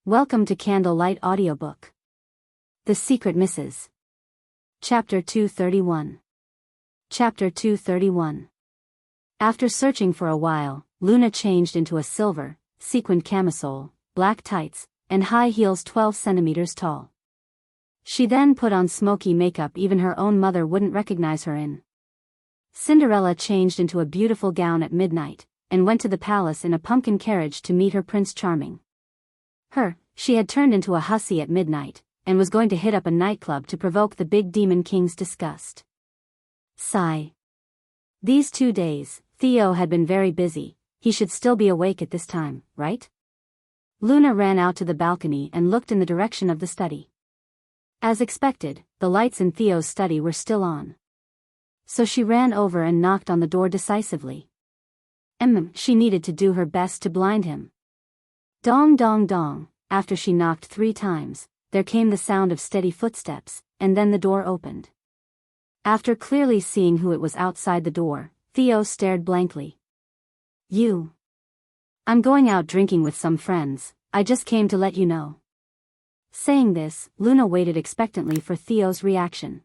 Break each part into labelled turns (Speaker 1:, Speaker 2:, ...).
Speaker 1: Welcome to CandleLight Audiobook. The Secret Misses. Chapter 231. Chapter 231. After searching for a while, Luna changed into a silver, sequined camisole, black tights, and high heels 12 centimeters tall. She then put on smoky makeup even her own mother wouldn't recognize her in. Cinderella changed into a beautiful gown at midnight, and went to the palace in a pumpkin carriage to meet her Prince Charming. She had turned into a hussy at midnight, and was going to hit up a nightclub to provoke the big demon king's disgust. Sigh. These 2 days, Theo had been very busy. He should still be awake at this time, right? Luna ran out to the balcony and looked in the direction of the study. As expected, the lights in Theo's study were still on. So she ran over and knocked on the door decisively. She needed to do her best to blind him. Dong dong dong. After she knocked 3 times, there came the sound of steady footsteps, and then the door opened. After clearly seeing who it was outside the door, Theo stared blankly. You. I'm going out drinking with some friends, I just came to let you know. Saying this, Luna waited expectantly for Theo's reaction.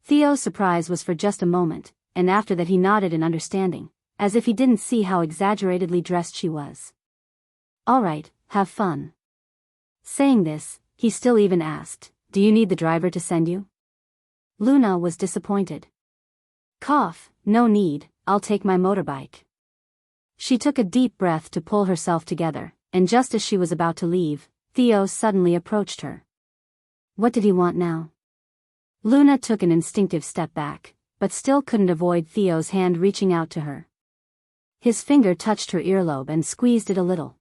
Speaker 1: Theo's surprise was for just a moment, and after that he nodded in understanding, as if he didn't see how exaggeratedly dressed she was. All right, have fun. Saying this, he still even asked, do you need the driver to send you? Luna was disappointed. Cough, no need, I'll take my motorbike. She took a deep breath to pull herself together, and just as she was about to leave, Theo suddenly approached her. What did he want now? Luna took an instinctive step back, but still couldn't avoid Theo's hand reaching out to her. His finger touched her earlobe and squeezed it a little.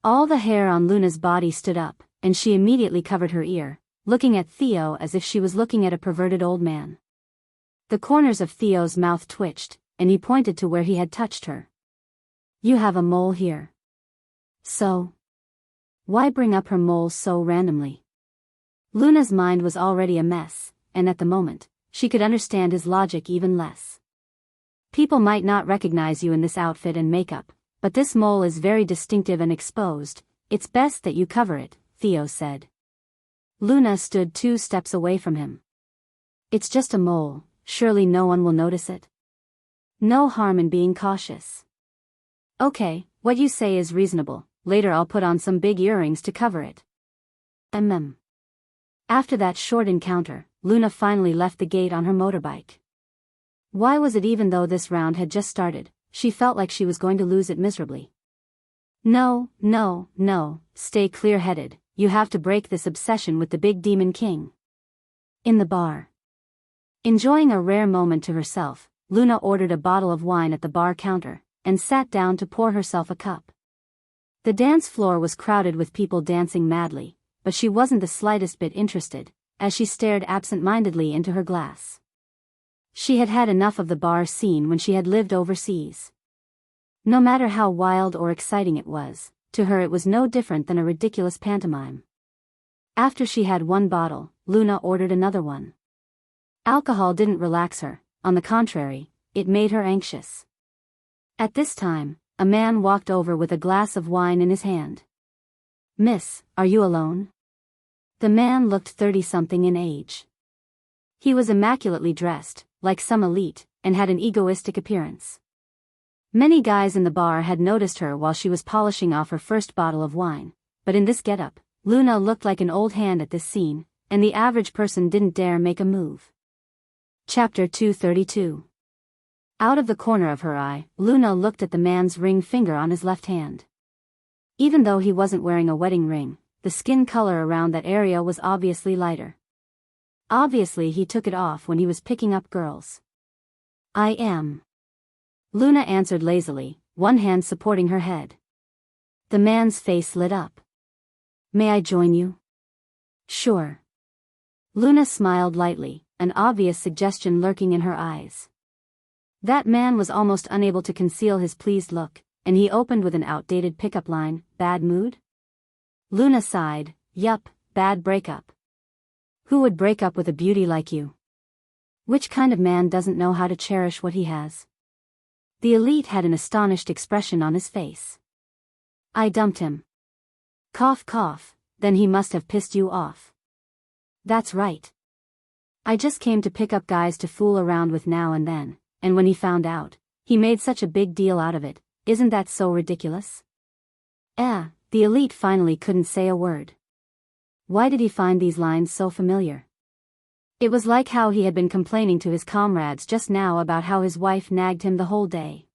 Speaker 1: All the hair on Luna's body stood up, and she immediately covered her ear, looking at Theo as if she was looking at a perverted old man. The corners of Theo's mouth twitched, and he pointed to where he had touched her. You have a mole here. So? Why bring up her mole so randomly? Luna's mind was already a mess, and at the moment, she could understand his logic even less. People might not recognize you in this outfit and makeup, but this mole is very distinctive and exposed. It's best that you cover it, Theo said. Luna stood 2 steps away from him. It's just a mole, surely no one will notice it. No harm in being cautious. Okay, what you say is reasonable, later I'll put on some big earrings to cover it. After that short encounter, Luna finally left the gate on her motorbike. Why was it even though this round had just started, she felt like she was going to lose it miserably. No, stay clear-headed, you have to break this obsession with the big demon king. In the bar. Enjoying a rare moment to herself, Luna ordered a bottle of wine at the bar counter, and sat down to pour herself a cup. The dance floor was crowded with people dancing madly, but she wasn't the slightest bit interested, as she stared absent-mindedly into her glass. She had had enough of the bar scene when she had lived overseas. No matter how wild or exciting it was, to her it was no different than a ridiculous pantomime. After she had 1 bottle, Luna ordered another one. Alcohol didn't relax her, on the contrary, it made her anxious. At this time, a man walked over with a glass of wine in his hand. Miss, are you alone? The man looked 30-something in age. He was immaculately dressed, like some elite, and had an egoistic appearance. Many guys in the bar had noticed her while she was polishing off her first bottle of wine, but in this getup, Luna looked like an old hand at this scene, and the average person didn't dare make a move. Chapter 232. Out of the corner of her eye, Luna looked at the man's ring finger on his left hand. Even though he wasn't wearing a wedding ring, the skin color around that area was obviously lighter. Obviously he took it off when he was picking up girls. I am. Luna answered lazily, one hand supporting her head. The man's face lit up. May I join you? Sure. Luna smiled lightly, an obvious suggestion lurking in her eyes. That man was almost unable to conceal his pleased look, and he opened with an outdated pickup line, bad mood? Luna sighed, yup, bad breakup. Who would break up with a beauty like you? Which kind of man doesn't know how to cherish what he has? The elite had an astonished expression on his face. I dumped him. Cough cough, then he must have pissed you off. That's right. I just came to pick up guys to fool around with now and then, and when he found out, he made such a big deal out of it. Isn't that so ridiculous? The elite finally couldn't say a word. Why did he find these lines so familiar? It was like how he had been complaining to his comrades just now about how his wife nagged him the whole day.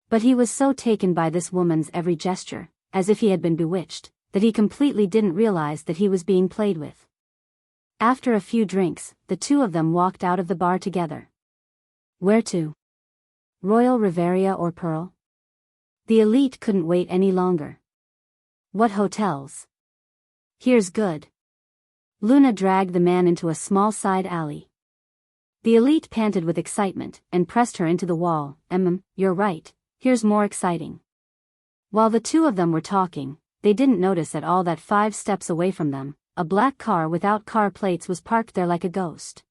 Speaker 1: But he was so taken by this woman's every gesture, as if he had been bewitched, that he completely didn't realize that he was being played with. After a few drinks, the two of them walked out of the bar together. Where to? Royal Riviera or Pearl? The elite couldn't wait any longer. What hotels? Here's good. Luna dragged the man into a small side alley. The elite panted with excitement and pressed her into the wall. You're right, here's more exciting. While the two of them were talking, they didn't notice at all that 5 steps away from them, a black car without car plates was parked there like a ghost.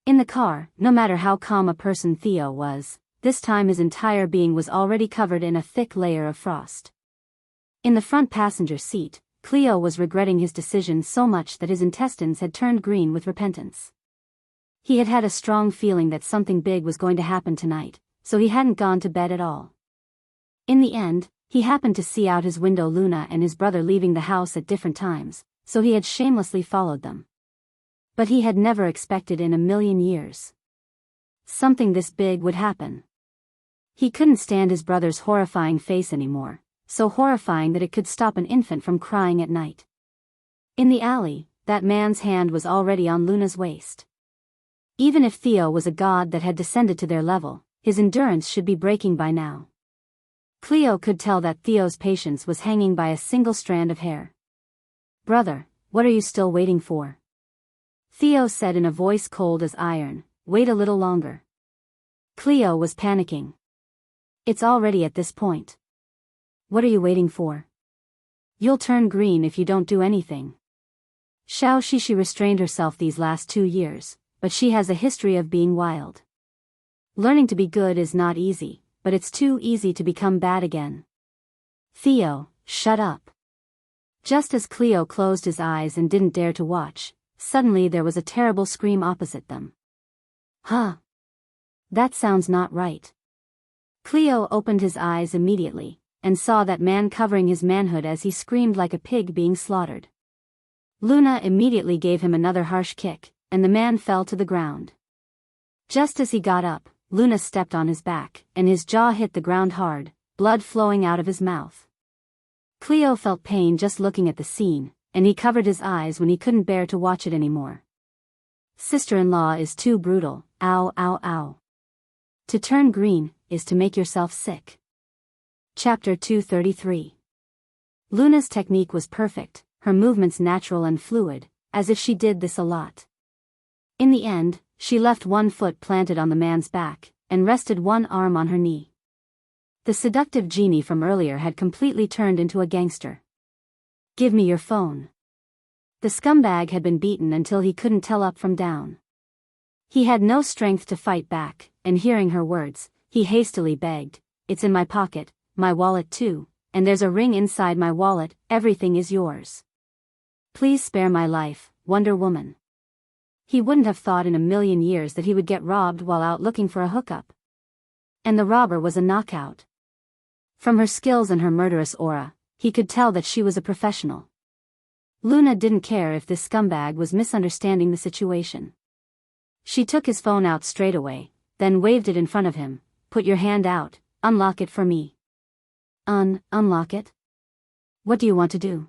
Speaker 1: In the car, no matter how calm a person Theo was, this time his entire being was already covered in a thick layer of frost. In the front passenger seat, Cleo was regretting his decision so much that his intestines had turned green with repentance. He had had a strong feeling that something big was going to happen tonight, so he hadn't gone to bed at all. In the end, he happened to see out his window Luna and his brother leaving the house at different times, so he had shamelessly followed them. But he had never expected in a million years something this big would happen. He couldn't stand his brother's horrifying face anymore, so horrifying that it could stop an infant from crying at night. In the alley, that man's hand was already on Luna's waist. Even if Theo was a god that had descended to their level, his endurance should be breaking by now. Cleo could tell that Theo's patience was hanging by a single strand of hair. Brother, what are you still waiting for? Theo said in a voice cold as iron. Wait a little longer. Cleo was panicking. It's already at this point. What are you waiting for? You'll turn green if you don't do anything. Xiao Shishi restrained herself these last 2 years, but she has a history of being wild. Learning to be good is not easy, but it's too easy to become bad again. Theo, shut up. Just as Cleo closed his eyes and didn't dare to watch, suddenly there was a terrible scream opposite them. Huh? That sounds not right. Cleo opened his eyes immediately, and saw that man covering his manhood as he screamed like a pig being slaughtered. Luna immediately gave him another harsh kick, and the man fell to the ground. Just as he got up, Luna stepped on his back, and his jaw hit the ground hard, blood flowing out of his mouth. Cleo felt pain just looking at the scene, and he covered his eyes when he couldn't bear to watch it anymore. Sister-in-law is too brutal, ow ow ow. To turn green, is to make yourself sick. Chapter 233. Luna's technique was perfect, her movements natural and fluid, as if she did this a lot. In the end, she left one foot planted on the man's back, and rested one arm on her knee. The seductive genie from earlier had completely turned into a gangster. Give me your phone. The scumbag had been beaten until he couldn't tell up from down. He had no strength to fight back, and hearing her words, he hastily begged, It's in my pocket, my wallet too, and there's a ring inside my wallet, everything is yours. Please spare my life, Wonder Woman. He wouldn't have thought in a million years that he would get robbed while out looking for a hookup. And the robber was a knockout. From her skills and her murderous aura, he could tell that she was a professional. Luna didn't care if this scumbag was misunderstanding the situation. She took his phone out straight away, then waved it in front of him. Put your hand out, unlock it for me. Unlock it? What do you want to do?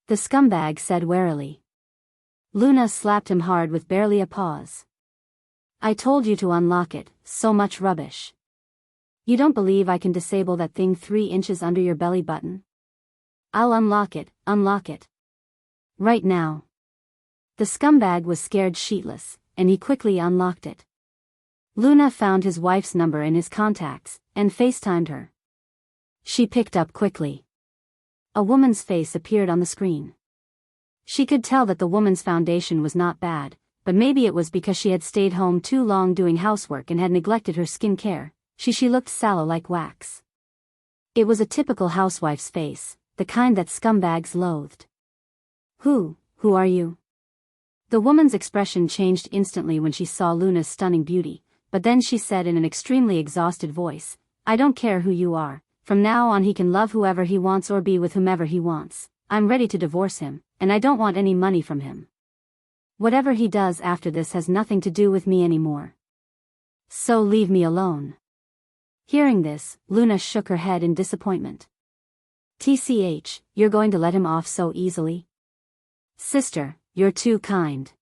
Speaker 1: The scumbag said warily. Luna slapped him hard with barely a pause. I told you to unlock it, so much rubbish. You don't believe I can disable that thing 3 inches under your belly button? I'll unlock it. Right now. The scumbag was scared shitless, and he quickly unlocked it. Luna found his wife's number in his contacts, and FaceTimed her. She picked up quickly. A woman's face appeared on the screen. She could tell that the woman's foundation was not bad, but maybe it was because she had stayed home too long doing housework and had neglected her skin care. She looked sallow like wax. It was a typical housewife's face, the kind that scumbags loathed. Who are you? The woman's expression changed instantly when she saw Luna's stunning beauty, but then she said in an extremely exhausted voice, I don't care who you are, from now on he can love whoever he wants or be with whomever he wants. I'm ready to divorce him, and I don't want any money from him. Whatever he does after this has nothing to do with me anymore. So leave me alone. Hearing this, Luna shook her head in disappointment. TCH, you're going to let him off so easily? Sister, you're too kind.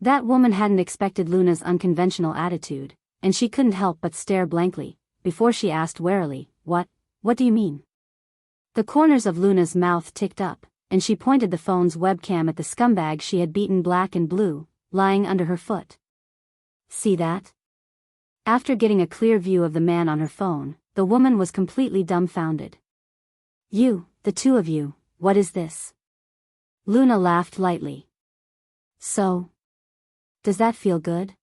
Speaker 1: That woman hadn't expected Luna's unconventional attitude, and she couldn't help but stare blankly, before she asked warily, What do you mean? The corners of Luna's mouth ticked up, and she pointed the phone's webcam at the scumbag she had beaten black and blue, lying under her foot. See that? After getting a clear view of the man on her phone, the woman was completely dumbfounded. You, the two of you, what is this? Luna laughed lightly. So? Does that feel good?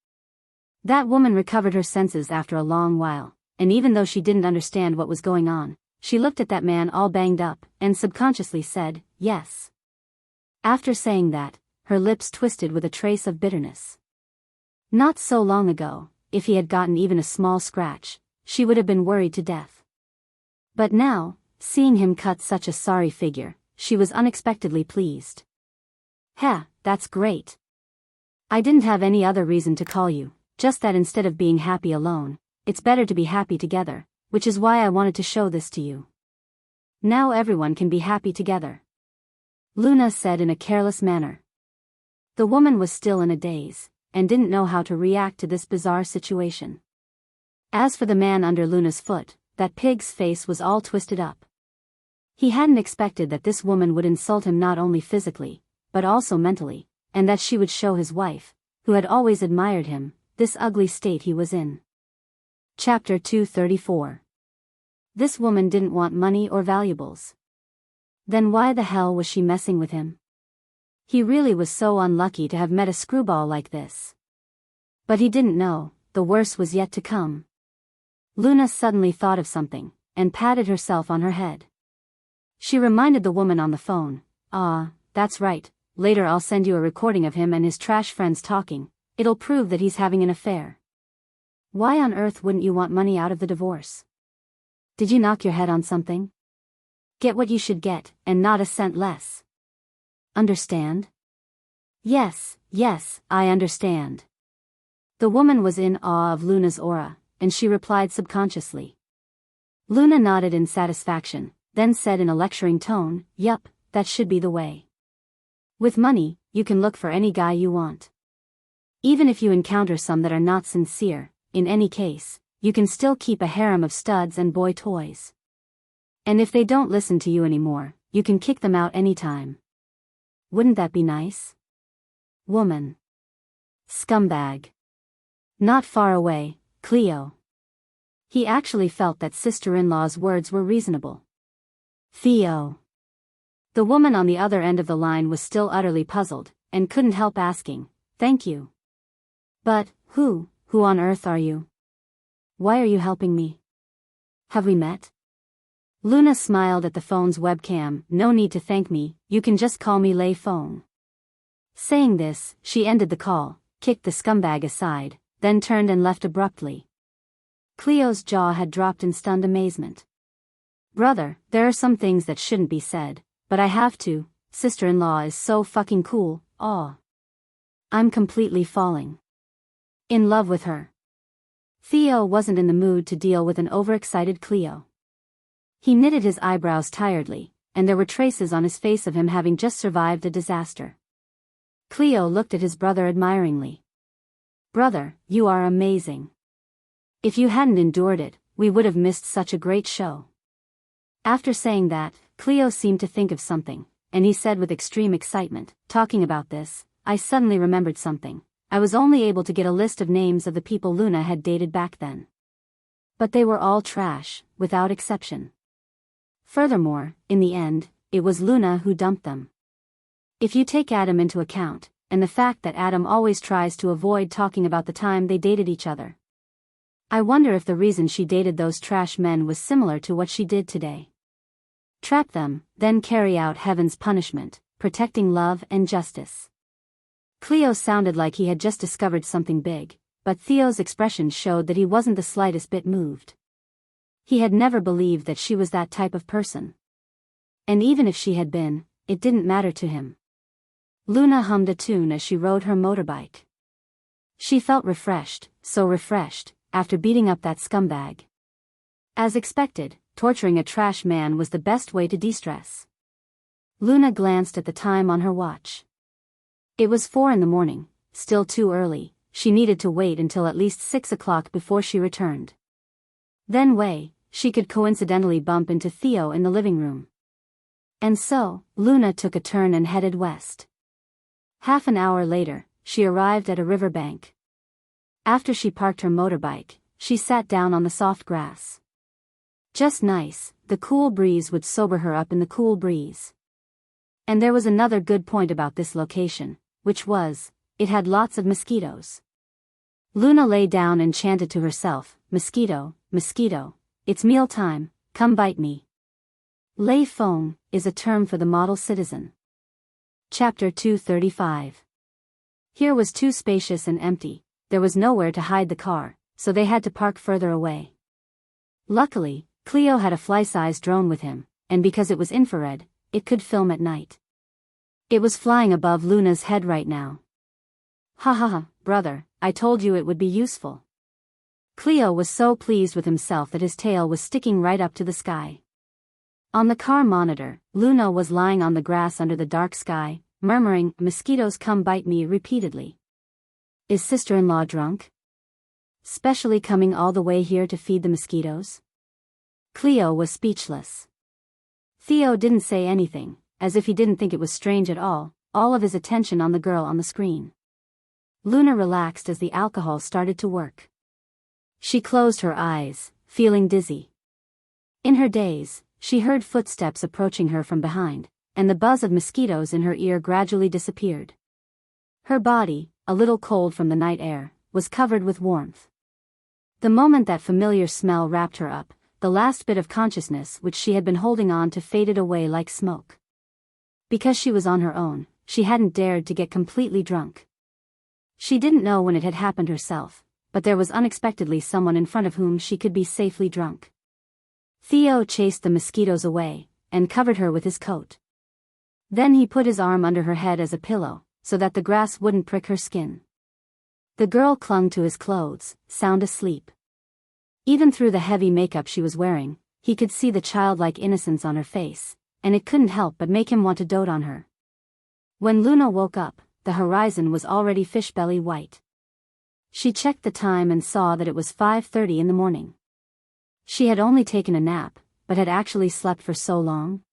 Speaker 1: That woman recovered her senses after a long while, and even though she didn't understand what was going on, she looked at that man all banged up, and subconsciously said, yes. After saying that, her lips twisted with a trace of bitterness. Not so long ago, if he had gotten even a small scratch, she would have been worried to death. But now, seeing him cut such a sorry figure, she was unexpectedly pleased. Heh, that's great. I didn't have any other reason to call you, just that instead of being happy alone, it's better to be happy together, which is why I wanted to show this to you. Now everyone can be happy together. Luna said in a careless manner. The woman was still in a daze, and didn't know how to react to this bizarre situation. As for the man under Luna's foot, that pig's face was all twisted up. He hadn't expected that this woman would insult him not only physically, but also mentally, and that she would show his wife, who had always admired him, this ugly state he was in. Chapter 234. This woman didn't want money or valuables. Then why the hell was she messing with him? He really was so unlucky to have met a screwball like this. But he didn't know, the worst was yet to come. Luna suddenly thought of something, and patted herself on her head. She reminded the woman on the phone, that's right, later I'll send you a recording of him and his trash friends talking, it'll prove that he's having an affair. Why on earth wouldn't you want money out of the divorce? Did you knock your head on something? Get what you should get, and not a cent less. Understand? Yes, I understand. The woman was in awe of Luna's aura, and she replied subconsciously. Luna nodded in satisfaction, then said in a lecturing tone, Yup, that should be the way. With money, you can look for any guy you want. Even if you encounter some that are not sincere, in any case, you can still keep a harem of studs and boy toys. And if they don't listen to you anymore, you can kick them out anytime. Wouldn't that be nice? Woman. Scumbag. Not far away, Cleo. He actually felt that sister-in-law's words were reasonable. Theo. The woman on the other end of the line was still utterly puzzled, and couldn't help asking, Thank you. But, who on earth are you? Why are you helping me? Have we met? Luna smiled at the phone's webcam. No need to thank me, you can just call me Lay Phone. Saying this, she ended the call, kicked the scumbag aside, then turned and left abruptly. Cleo's jaw had dropped in stunned amazement. Brother, there are some things that shouldn't be said, but I have to, sister-in-law is so fucking cool, aw. I'm completely falling in love with her. Theo wasn't in the mood to deal with an overexcited Cleo. He knitted his eyebrows tiredly, and there were traces on his face of him having just survived a disaster. Cleo looked at his brother admiringly. Brother, you are amazing. If you hadn't endured it, we would have missed such a great show. After saying that, Cleo seemed to think of something, and he said with extreme excitement, Talking about this, I suddenly remembered something. I was only able to get a list of names of the people Luna had dated back then. But they were all trash, without exception. Furthermore, in the end, it was Luna who dumped them. If you take Adam into account, and the fact that Adam always tries to avoid talking about the time they dated each other. I wonder if the reason she dated those trash men was similar to what she did today. Trap them, then carry out heaven's punishment, protecting love and justice. Cleo sounded like he had just discovered something big, but Theo's expression showed that he wasn't the slightest bit moved. He had never believed that she was that type of person. And even if she had been, it didn't matter to him. Luna hummed a tune as she rode her motorbike. She felt refreshed, so refreshed, after beating up that scumbag. As expected, torturing a trash man was the best way to de-stress. Luna glanced at the time on her watch. It was 4 a.m, still too early. She needed to wait until at least 6 o'clock before she returned. Then she could coincidentally bump into Theo in the living room. And so, Luna took a turn and headed west. Half an hour later, she arrived at a riverbank. After she parked her motorbike, she sat down on the soft grass. Just nice, the cool breeze would sober her up in the cool breeze. And there was another good point about this location, which was, it had lots of mosquitoes. Luna lay down and chanted to herself, "Mosquito, mosquito, it's mealtime, come bite me." Lay foam is a term for the model citizen. Chapter 235. Here was too spacious and empty. There was nowhere to hide the car, so they had to park further away. Luckily, Cleo had a fly-sized drone with him, and because it was infrared, it could film at night. It was flying above Luna's head right now. "Ha ha ha, brother, I told you it would be useful." Cleo was so pleased with himself that his tail was sticking right up to the sky. On the car monitor, Luna was lying on the grass under the dark sky, murmuring, "Mosquitoes come bite me" repeatedly. Is sister-in-law drunk? Specially coming all the way here to feed the mosquitoes? Cleo was speechless. Theo didn't say anything, as if he didn't think it was strange at all of his attention on the girl on the screen. Luna relaxed as the alcohol started to work. She closed her eyes, feeling dizzy. In her daze, she heard footsteps approaching her from behind, and the buzz of mosquitoes in her ear gradually disappeared. Her body, a little cold from the night air, was covered with warmth. The moment that familiar smell wrapped her up, the last bit of consciousness which she had been holding on to faded away like smoke. Because she was on her own, she hadn't dared to get completely drunk. She didn't know when it had happened herself, but there was unexpectedly someone in front of whom she could be safely drunk. Theo chased the mosquitoes away, and covered her with his coat. Then he put his arm under her head as a pillow, so that the grass wouldn't prick her skin. The girl clung to his clothes, sound asleep. Even through the heavy makeup she was wearing, he could see the childlike innocence on her face, and it couldn't help but make him want to dote on her. When Luna woke up, the horizon was already fish-belly white. She checked the time and saw that it was 5:30 in the morning. She had only taken a nap, but had actually slept for so long.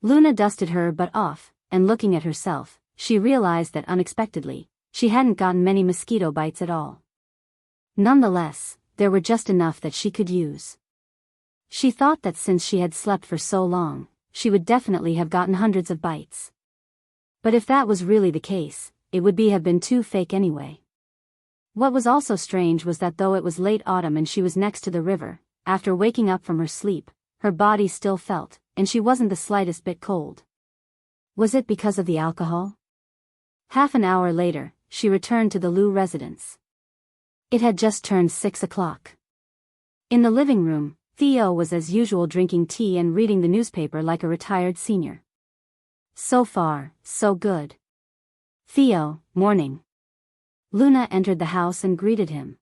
Speaker 1: Luna dusted her butt off, and looking at herself, she realized that unexpectedly, she hadn't gotten many mosquito bites at all. Nonetheless, there were just enough that she could use. She thought that since she had slept for so long, she would definitely have gotten hundreds of bites. But if that was really the case, it would have been too fake anyway. What was also strange was that though it was late autumn and she was next to the river, after waking up from her sleep, her body still felt, and she wasn't the slightest bit cold. Was it because of the alcohol? Half an hour later, she returned to the Liu residence. It had just turned 6 o'clock. In the living room, Theo was as usual drinking tea and reading the newspaper like a retired senior. So far, so good. "Theo, morning." Luna entered the house and greeted him.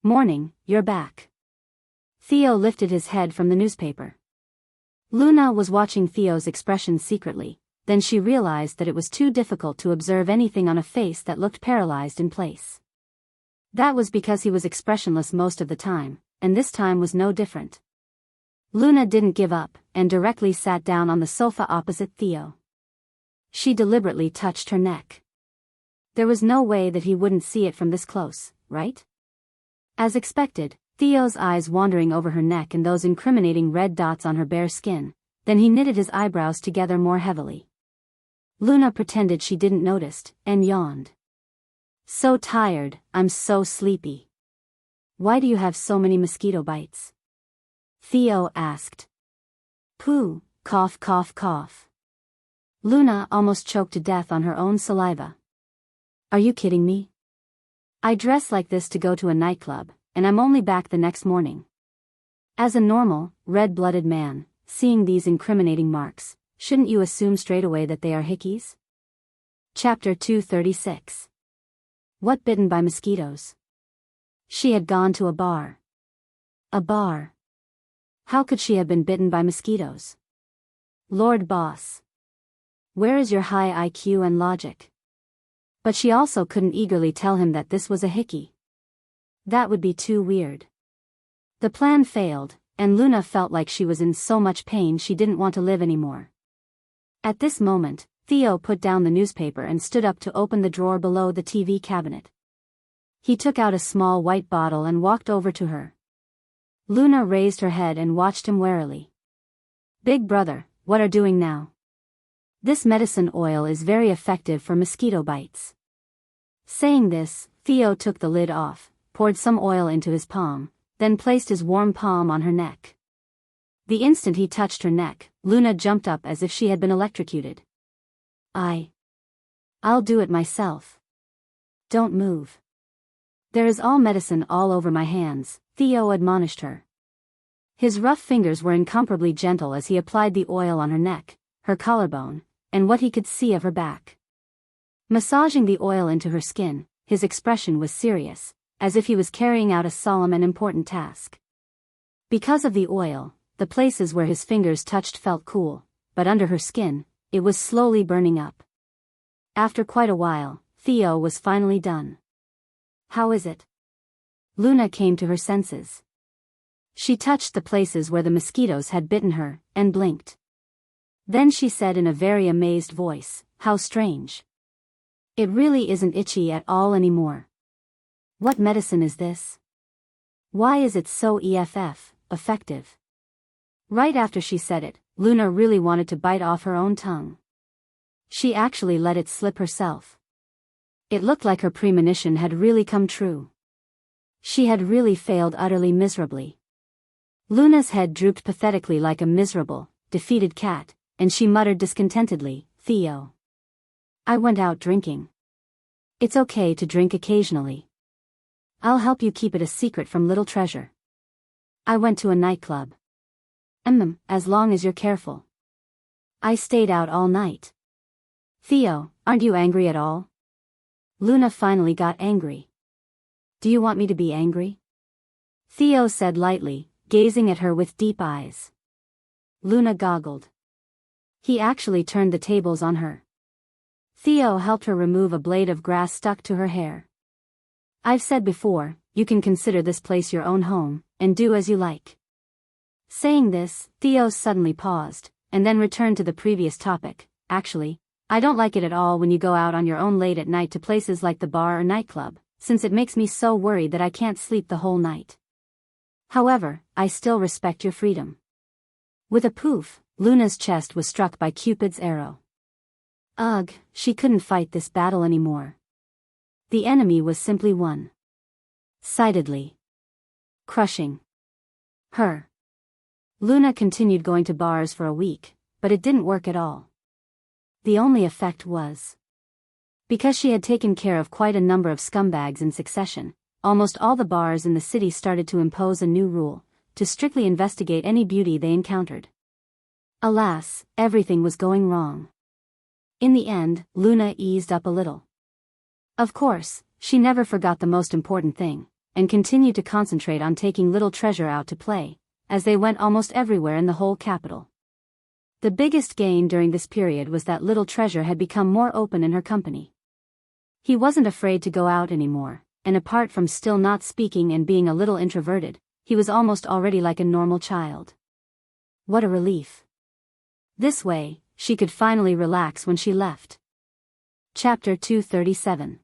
Speaker 1: "Morning, you're back." Theo lifted his head from the newspaper. Luna was watching Theo's expression secretly, then she realized that it was too difficult to observe anything on a face that looked paralyzed in place. That was because he was expressionless most of the time, and this time was no different. Luna didn't give up, and directly sat down on the sofa opposite Theo. She deliberately touched her neck. There was no way that he wouldn't see it from this close, right? As expected, Theo's eyes wandering over her neck and those incriminating red dots on her bare skin, then he knitted his eyebrows together more heavily. Luna pretended she didn't notice, and yawned. "So tired, I'm so sleepy." "Why do you have so many mosquito bites?" Theo asked. "Pooh, Cough, cough, cough. Luna almost choked to death on her own saliva. Are you kidding me? I dress like this to go to a nightclub, and I'm only back the next morning. As a normal, red-blooded man, seeing these incriminating marks, shouldn't you assume straight away that they are hickeys? Chapter 236. What bitten by mosquitoes? She had gone to a bar. A bar. How could she have been bitten by mosquitoes? Lord Boss. Where is your high IQ and logic? But she also couldn't eagerly tell him that this was a hickey. That would be too weird. The plan failed, and Luna felt like she was in so much pain she didn't want to live anymore. At this moment, Theo put down the newspaper and stood up to open the drawer below the TV cabinet. He took out a small white bottle and walked over to her. Luna raised her head and watched him warily. Big brother, what are you doing now? This medicine oil is very effective for mosquito bites. Saying this, Theo took the lid off, poured some oil into his palm, then placed his warm palm on her neck. The instant he touched her neck, Luna jumped up as if she had been electrocuted. I'll do it myself. Don't move. There is all medicine all over my hands, Theo admonished her. His rough fingers were incomparably gentle as he applied the oil on her neck, her collarbone, and what he could see of her back. Massaging the oil into her skin, his expression was serious, as if he was carrying out a solemn and important task. Because of the oil, the places where his fingers touched felt cool, but under her skin, it was slowly burning up. After quite a while, Theo was finally done. How is it? Luna came to her senses. She touched the places where the mosquitoes had bitten her, and blinked. Then she said in a very amazed voice, how strange. It really isn't itchy at all anymore. What medicine is this? Why is it so effective? Right after she said it, Luna really wanted to bite off her own tongue. She actually let it slip herself. It looked like her premonition had really come true. She had really failed utterly miserably. Luna's head drooped pathetically like a miserable, defeated cat, and she muttered discontentedly, Theo. I went out drinking. It's okay to drink occasionally. I'll help you keep it a secret from little treasure. I went to a nightclub. As long as you're careful. I stayed out all night. Theo, aren't you angry at all? Luna finally got angry. Do you want me to be angry? Theo said lightly, gazing at her with deep eyes. Luna goggled. He actually turned the tables on her. Theo helped her remove a blade of grass stuck to her hair. I've said before, you can consider this place your own home, and do as you like. Saying this, Theo suddenly paused, and then returned to the previous topic. Actually, I don't like it at all when you go out on your own late at night to places like the bar or nightclub, since it makes me so worried that I can't sleep the whole night. However, I still respect your freedom. With a poof, Luna's chest was struck by Cupid's arrow. Ugh, she couldn't fight this battle anymore. The enemy was simply one-sidedly crushing her. Luna continued going to bars for a week, but it didn't work at all. The only effect was, because she had taken care of quite a number of scumbags in succession, almost all the bars in the city started to impose a new rule, to strictly investigate any beauty they encountered. Alas, everything was going wrong. In the end, Luna eased up a little. Of course, she never forgot the most important thing, and continued to concentrate on taking little treasure out to play, as they went almost everywhere in the whole capital. The biggest gain during this period was that little treasure had become more open in her company. He wasn't afraid to go out anymore, and apart from still not speaking and being a little introverted, he was almost already like a normal child. What a relief. This way, she could finally relax when she left. Chapter 237.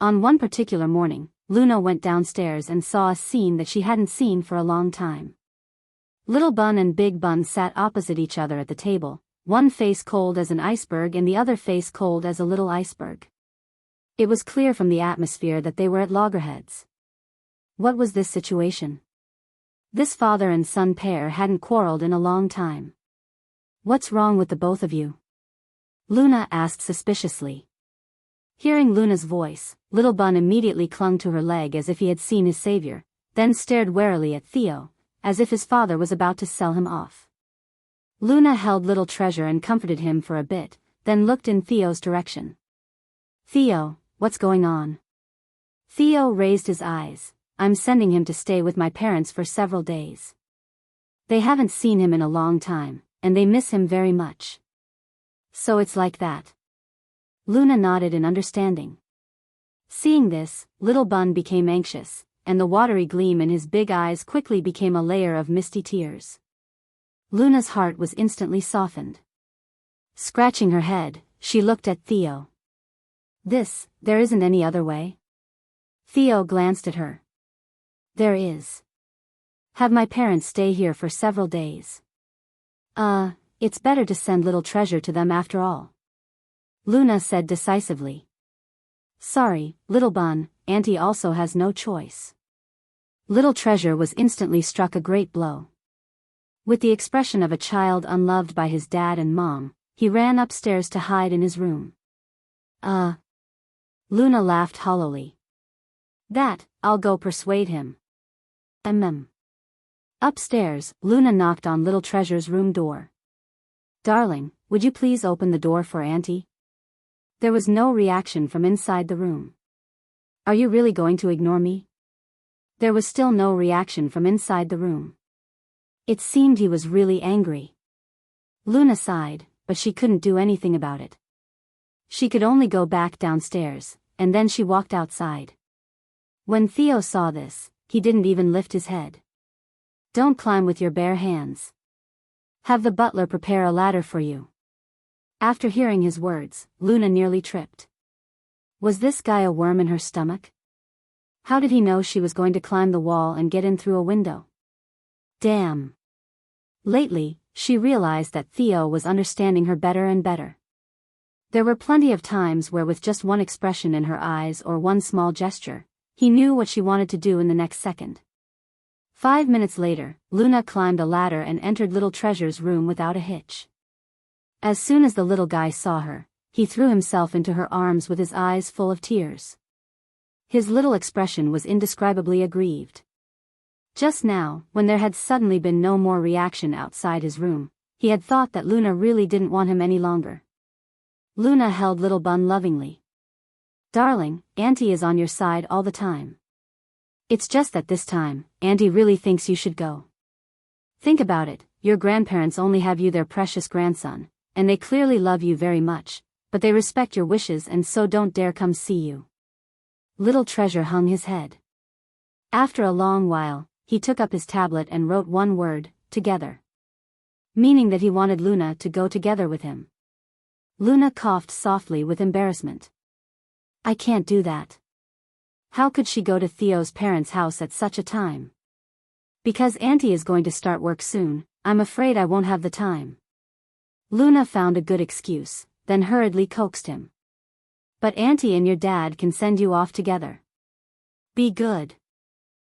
Speaker 1: On one particular morning, Luna went downstairs and saw a scene that she hadn't seen for a long time. Little Bun and Big Bun sat opposite each other at the table, one face cold as an iceberg and the other face cold as a little iceberg. It was clear from the atmosphere that they were at loggerheads. What was this situation? This father and son pair hadn't quarreled in a long time. What's wrong with the both of you? Luna asked suspiciously. Hearing Luna's voice, Little Bun immediately clung to her leg as if he had seen his savior, then stared warily at Theo, as if his father was about to sell him off. Luna held Little Treasure and comforted him for a bit, then looked in Theo's direction. Theo, what's going on? Theo raised his eyes. I'm sending him to stay with my parents for several days. They haven't seen him in a long time, and they miss him very much. So it's like that. Luna nodded in understanding. Seeing this, Little Bun became anxious, and the watery gleam in his big eyes quickly became a layer of misty tears. Luna's heart was instantly softened. Scratching her head, she looked at Theo. There isn't any other way? Theo glanced at her. There is. Have my parents stay here for several days. It's better to send Little Treasure to them after all. Luna said decisively. Sorry, Little Bun, Auntie also has no choice. Little Treasure was instantly struck a great blow. With the expression of a child unloved by his dad and mom, he ran upstairs to hide in his room. Luna laughed hollowly. I'll go persuade him. Upstairs, Luna knocked on Little Treasure's room door. Darling, would you please open the door for Auntie? There was no reaction from inside the room. Are you really going to ignore me? There was still no reaction from inside the room. It seemed he was really angry. Luna sighed, but she couldn't do anything about it. She could only go back downstairs, and then she walked outside. When Theo saw this, he didn't even lift his head. Don't climb with your bare hands. Have the butler prepare a ladder for you. After hearing his words, Luna nearly tripped. Was this guy a worm in her stomach? How did he know she was going to climb the wall and get in through a window? Damn. Lately, she realized that Theo was understanding her better and better. There were plenty of times where with just one expression in her eyes or one small gesture, he knew what she wanted to do in the next second. 5 minutes later, Luna climbed a ladder and entered Little Treasure's room without a hitch. As soon as the little guy saw her, he threw himself into her arms with his eyes full of tears. His little expression was indescribably aggrieved. Just now, when there had suddenly been no more reaction outside his room, he had thought that Luna really didn't want him any longer. Luna held Little Bun lovingly. Darling, Auntie is on your side all the time. It's just that this time, Auntie really thinks you should go. Think about it, your grandparents only have you their precious grandson, and they clearly love you very much, but they respect your wishes and so don't dare come see you. Little Treasure hung his head. After a long while, he took up his tablet and wrote one word, together. Meaning that he wanted Luna to go together with him. Luna coughed softly with embarrassment. I can't do that. How could she go to Theo's parents' house at such a time? Because Auntie is going to start work soon, I'm afraid I won't have the time. Luna found a good excuse, then hurriedly coaxed him. But Auntie and your dad can send you off together. Be good.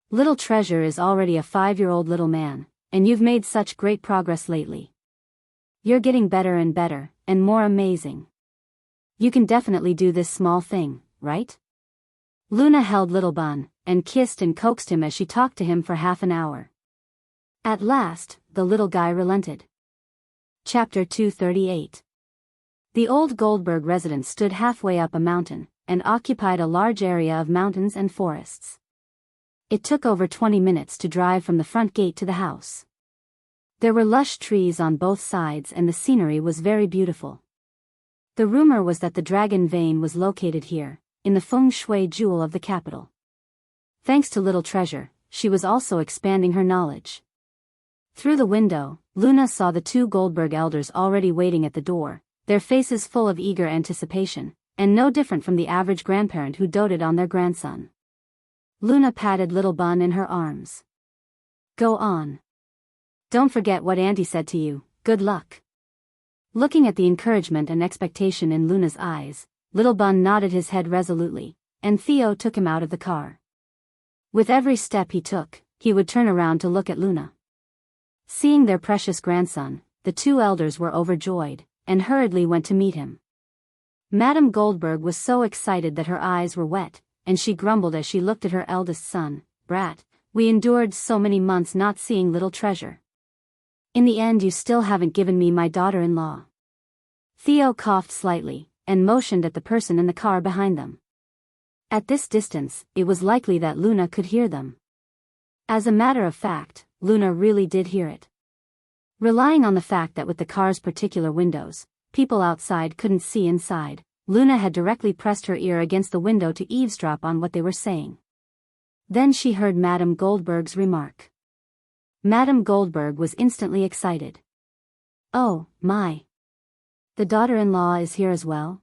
Speaker 1: Little Treasure is already a 5-year-old little man, and you've made such great progress lately. You're getting better and better, and more amazing. You can definitely do this small thing, right? Luna held Little Bun, and kissed and coaxed him as she talked to him for half an hour. At last, the little guy relented. Chapter 238. The old Goldberg residence stood halfway up a mountain, and occupied a large area of mountains and forests. It took over 20 minutes to drive from the front gate to the house. There were lush trees on both sides and the scenery was very beautiful. The rumor was that the Dragon Vein was located here, in the feng shui jewel of the capital. Thanks to Little Treasure, she was also expanding her knowledge. Through the window, Luna saw the 2 Goldberg elders already waiting at the door, their faces full of eager anticipation, and no different from the average grandparent who doted on their grandson. Luna patted Little Bun in her arms. Go on. Don't forget what Auntie said to you, good luck. Looking at the encouragement and expectation in Luna's eyes, Little Bun nodded his head resolutely, and Theo took him out of the car. With every step he took, he would turn around to look at Luna. Seeing their precious grandson, the two elders were overjoyed, and hurriedly went to meet him. Madame Goldberg was so excited that her eyes were wet, and she grumbled as she looked at her eldest son. "Brat, we endured so many months not seeing little treasure. In the end you still haven't given me my daughter-in-law." Theo coughed slightly, and motioned at the person in the car behind them. At this distance, it was likely that Luna could hear them. As a matter of fact, Luna really did hear it. Relying on the fact that with the car's particular windows, people outside couldn't see inside, Luna had directly pressed her ear against the window to eavesdrop on what they were saying. Then she heard Madame Goldberg's remark. Madame Goldberg was instantly excited. "Oh, my. The daughter-in-law is here as well?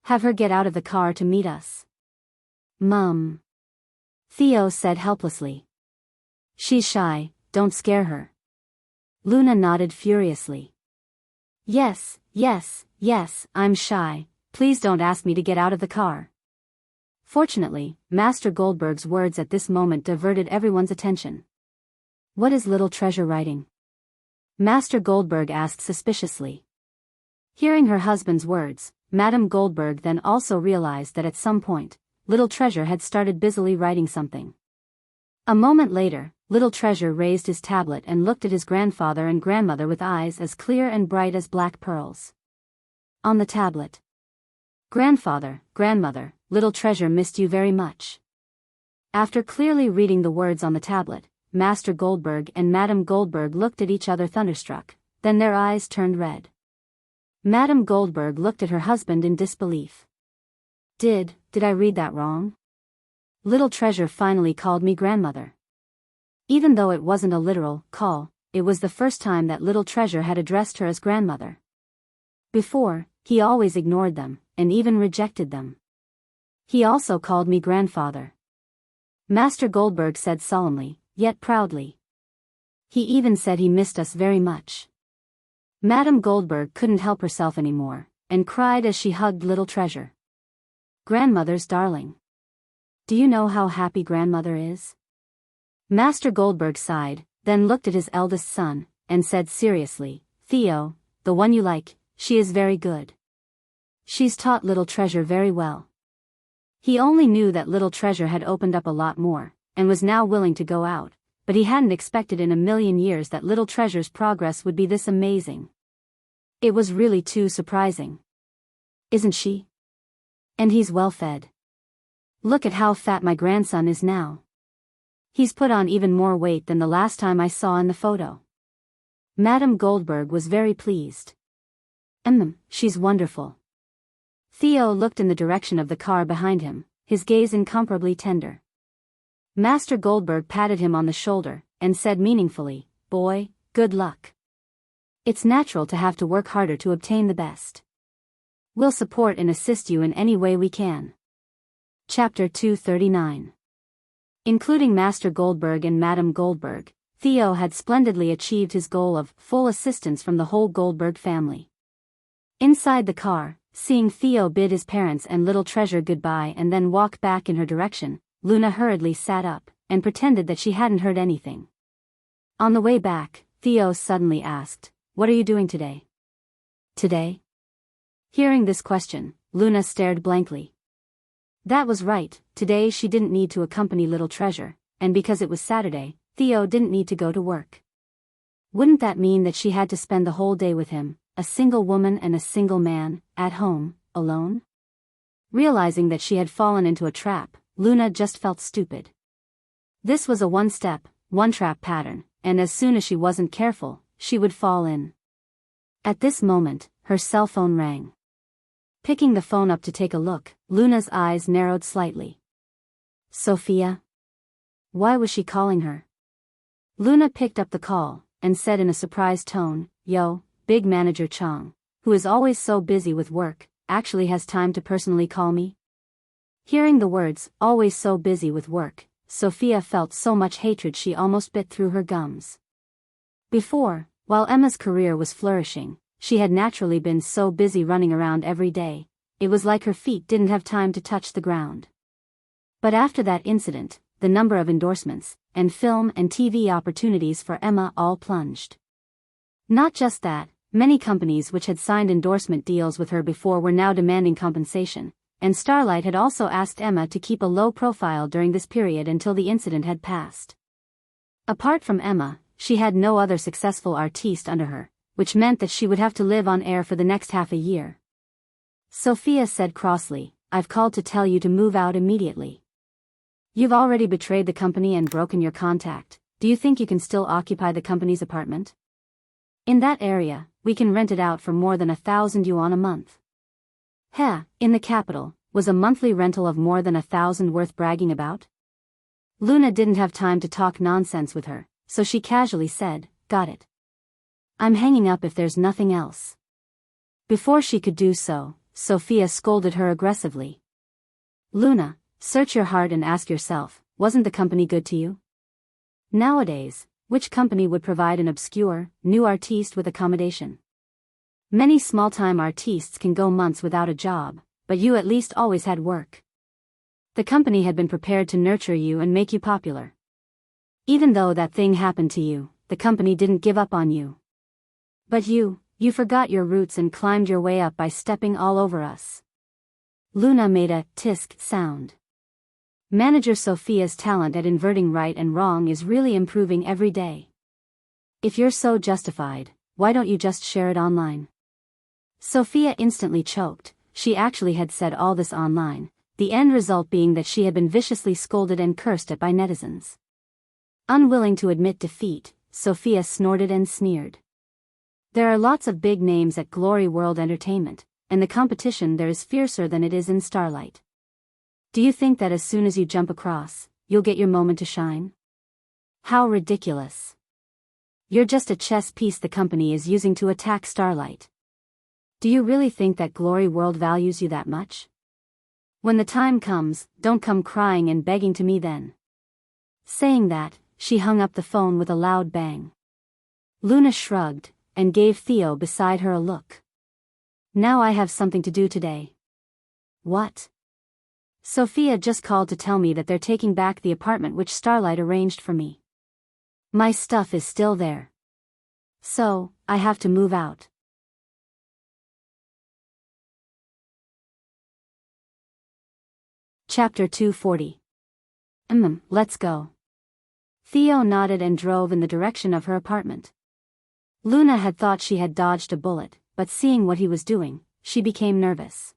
Speaker 1: Have her get out of the car to meet us." "Mum," Theo said helplessly. "She's shy, don't scare her." Luna nodded furiously. Yes, I'm shy, please don't ask me to get out of the car." Fortunately, Master Goldberg's words at this moment diverted everyone's attention. "What is little treasure writing?" Master Goldberg asked suspiciously. Hearing her husband's words, Madame Goldberg then also realized that at some point, little treasure had started busily writing something. A moment later, little treasure raised his tablet and looked at his grandfather and grandmother with eyes as clear and bright as black pearls. On the tablet. "Grandfather, grandmother, little treasure missed you very much." After clearly reading the words on the tablet, Master Goldberg and Madame Goldberg looked at each other thunderstruck, then their eyes turned red. Madame Goldberg looked at her husband in disbelief. Did I read that wrong? Little treasure finally called me grandmother." Even though it wasn't a literal call, it was the first time that little treasure had addressed her as grandmother. Before, he always ignored them, and even rejected them. "He also called me grandfather," Master Goldberg said solemnly, yet proudly. "He even said he missed us very much." Madame Goldberg couldn't help herself anymore, and cried as she hugged little treasure. "Grandmother's darling. Do you know how happy grandmother is?" Master Goldberg sighed, then looked at his eldest son, and said seriously, "Theo, the one you like, she is very good. She's taught little treasure very well." He only knew that little treasure had opened up a lot more, and was now willing to go out, but he hadn't expected in a million years that little treasure's progress would be this amazing. It was really too surprising. "Isn't she? And he's well fed. Look at how fat my grandson is now. He's put on even more weight than the last time I saw in the photo." Madame Goldberg was very pleased. She's wonderful." Theo looked in the direction of the car behind him, his gaze incomparably tender. Master Goldberg patted him on the shoulder, and said meaningfully, "Boy, good luck. It's natural to have to work harder to obtain the best. We'll support and assist you in any way we can." Chapter 239. Including Master Goldberg and Madame Goldberg, Theo had splendidly achieved his goal of full assistance from the whole Goldberg family. Inside the car, seeing Theo bid his parents and little treasure goodbye and then walk back in her direction, Luna hurriedly sat up, and pretended that she hadn't heard anything. On the way back, Theo suddenly asked, "What are you doing today?" "Today?" Hearing this question, Luna stared blankly. That was right, today she didn't need to accompany little treasure, and because it was Saturday, Theo didn't need to go to work. Wouldn't that mean that she had to spend the whole day with him, a single woman and a single man, at home, alone? Realizing that she had fallen into a trap, Luna just felt stupid. This was a one-step, one-trap pattern, and as soon as she wasn't careful, she would fall in. At this moment, her cell phone rang. Picking the phone up to take a look, Luna's eyes narrowed slightly. Sophia? Why was she calling her? Luna picked up the call, and said in a surprised tone, "Yo, Big Manager Chang, who is always so busy with work, actually has time to personally call me?" Hearing the words, "always so busy with work," Sophia felt so much hatred she almost bit through her gums. Before, while Emma's career was flourishing, she had naturally been so busy running around every day, it was like her feet didn't have time to touch the ground. But after that incident, the number of endorsements, and film and TV opportunities for Emma all plunged. Not just that, many companies which had signed endorsement deals with her before were now demanding compensation, and Starlight had also asked Emma to keep a low profile during this period until the incident had passed. Apart from Emma, she had no other successful artiste under her, which meant that she would have to live on air for the next half a year. Sophia said crossly, "I've called to tell you to move out immediately. You've already betrayed the company and broken your contract. Do you think you can still occupy the company's apartment? In that area, we can rent it out for more than 1,000 yuan a month." In the capital, was a monthly rental of more than 1,000 worth bragging about? Luna didn't have time to talk nonsense with her, so she casually said, "Got it. I'm hanging up if there's nothing else." Before she could do so, Sophia scolded her aggressively. "Luna, search your heart and ask yourself, wasn't the company good to you? Nowadays, which company would provide an obscure, new artiste with accommodation? Many small-time artistes can go months without a job, but you at least always had work. The company had been prepared to nurture you and make you popular. Even though that thing happened to you, the company didn't give up on you. But you forgot your roots and climbed your way up by stepping all over us." Luna made a tisk sound. Manager Sophia's talent at inverting right and wrong is really improving every day. If you're so justified, why don't you just share it online? Sophia instantly choked. She actually had said all this online, the end result being that she had been viciously scolded and cursed at by netizens. Unwilling to admit defeat, Sophia snorted and sneered. There are lots of big names at Glory World Entertainment, and the competition there is fiercer than it is in Starlight. Do you think that as soon as you jump across, you'll get your moment to shine? How ridiculous. You're just a chess piece the company is using to attack Starlight. Do you really think that Glory World values you that much? When the time comes, don't come crying and begging to me then." Saying that, she hung up the phone with a loud bang. Luna shrugged, and gave Theo beside her a look. "Now I have something to do today." "What?" "Sophia just called to tell me that they're taking back the apartment which Starlight arranged for me. My stuff is still there. So, I have to move out." Chapter 240. Let's go." Theo nodded and drove in the direction of her apartment. Luna had thought she had dodged a bullet, but seeing what he was doing, she became nervous.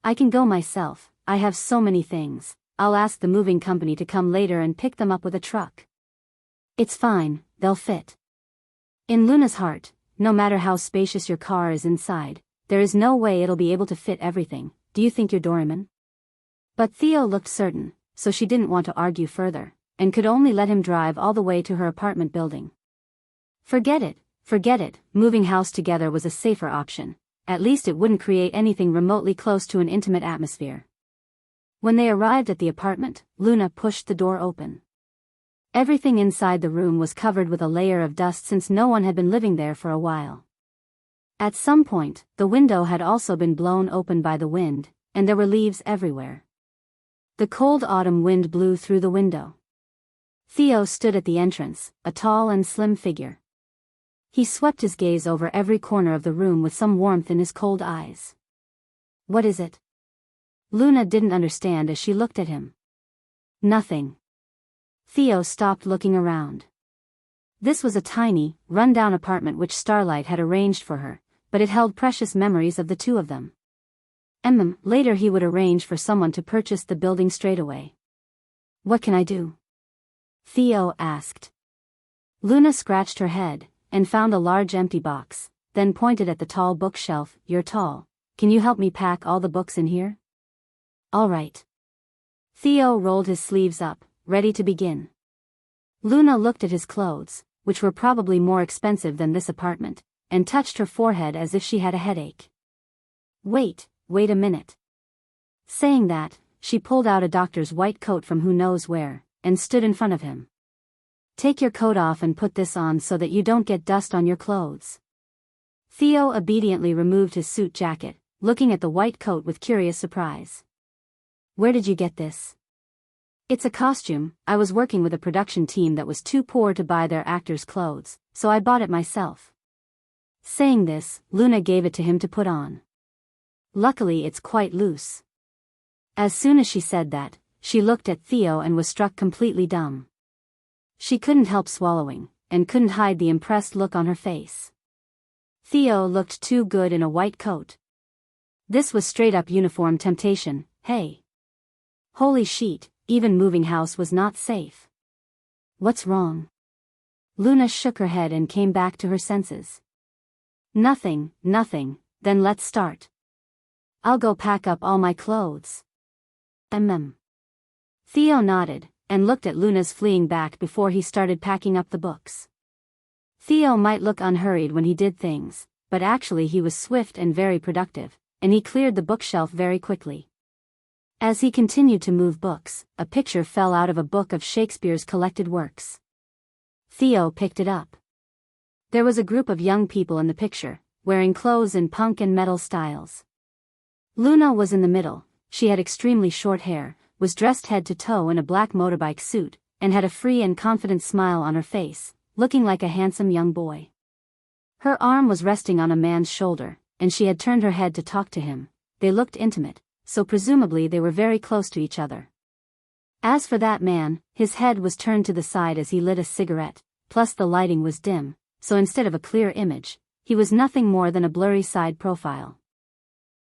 Speaker 1: "I can go myself, I have so many things. I'll ask the moving company to come later and pick them up with a truck." "It's fine, they'll fit." In Luna's heart, no matter how spacious your car is inside, there is no way it'll be able to fit everything. Do you think you're Doraemon? But Theo looked certain, so she didn't want to argue further, and could only let him drive all the way to her apartment building. Forget it, moving house together was a safer option, at least it wouldn't create anything remotely close to an intimate atmosphere. When they arrived at the apartment, Luna pushed the door open. Everything inside the room was covered with a layer of dust since no one had been living there for a while. At some point, the window had also been blown open by the wind, and there were leaves everywhere. The cold autumn wind blew through the window. Theo stood at the entrance, a tall and slim figure. He swept his gaze over every corner of the room with some warmth in his cold eyes. "What is it?" Luna didn't understand as she looked at him. "Nothing." Theo stopped looking around. This was a tiny, run-down apartment which Starlight had arranged for her, but it held precious memories of the two of them. Later he would arrange for someone to purchase the building straight away. "What can I do?" Theo asked. Luna scratched her head, and found a large empty box, then pointed at the tall bookshelf. "You're tall. Can you help me pack all the books in here?" "All right." Theo rolled his sleeves up, ready to begin. Luna looked at his clothes, which were probably more expensive than this apartment, and touched her forehead as if she had a headache. Wait a minute." Saying that, she pulled out a doctor's white coat from who knows where, and stood in front of him. "Take your coat off and put this on so that you don't get dust on your clothes." Theo obediently removed his suit jacket, looking at the white coat with curious surprise. "Where did you get this?" "It's a costume. I was working with a production team that was too poor to buy their actors' clothes, so I bought it myself." Saying this, Luna gave it to him to put on. Luckily it's quite loose. As soon as she said that, she looked at Theo and was struck completely dumb. She couldn't help swallowing, and couldn't hide the impressed look on her face. Theo looked too good in a white coat. This was straight-up uniform temptation, hey. Holy sheet, even moving house was not safe. What's wrong? Luna shook her head and came back to her senses. Nothing, then let's start. I'll go pack up all my clothes. Theo nodded, and looked at Luna's fleeing back before he started packing up the books. Theo might look unhurried when he did things, but actually he was swift and very productive, and he cleared the bookshelf very quickly. As he continued to move books, a picture fell out of a book of Shakespeare's collected works. Theo picked it up. There was a group of young people in the picture, wearing clothes in punk and metal styles. Luna was in the middle. She had extremely short hair, was dressed head to toe in a black motorbike suit, and had a free and confident smile on her face, looking like a handsome young boy. Her arm was resting on a man's shoulder, and she had turned her head to talk to him. They looked intimate, so presumably they were very close to each other. As for that man, his head was turned to the side as he lit a cigarette, plus the lighting was dim, so instead of a clear image, he was nothing more than a blurry side profile.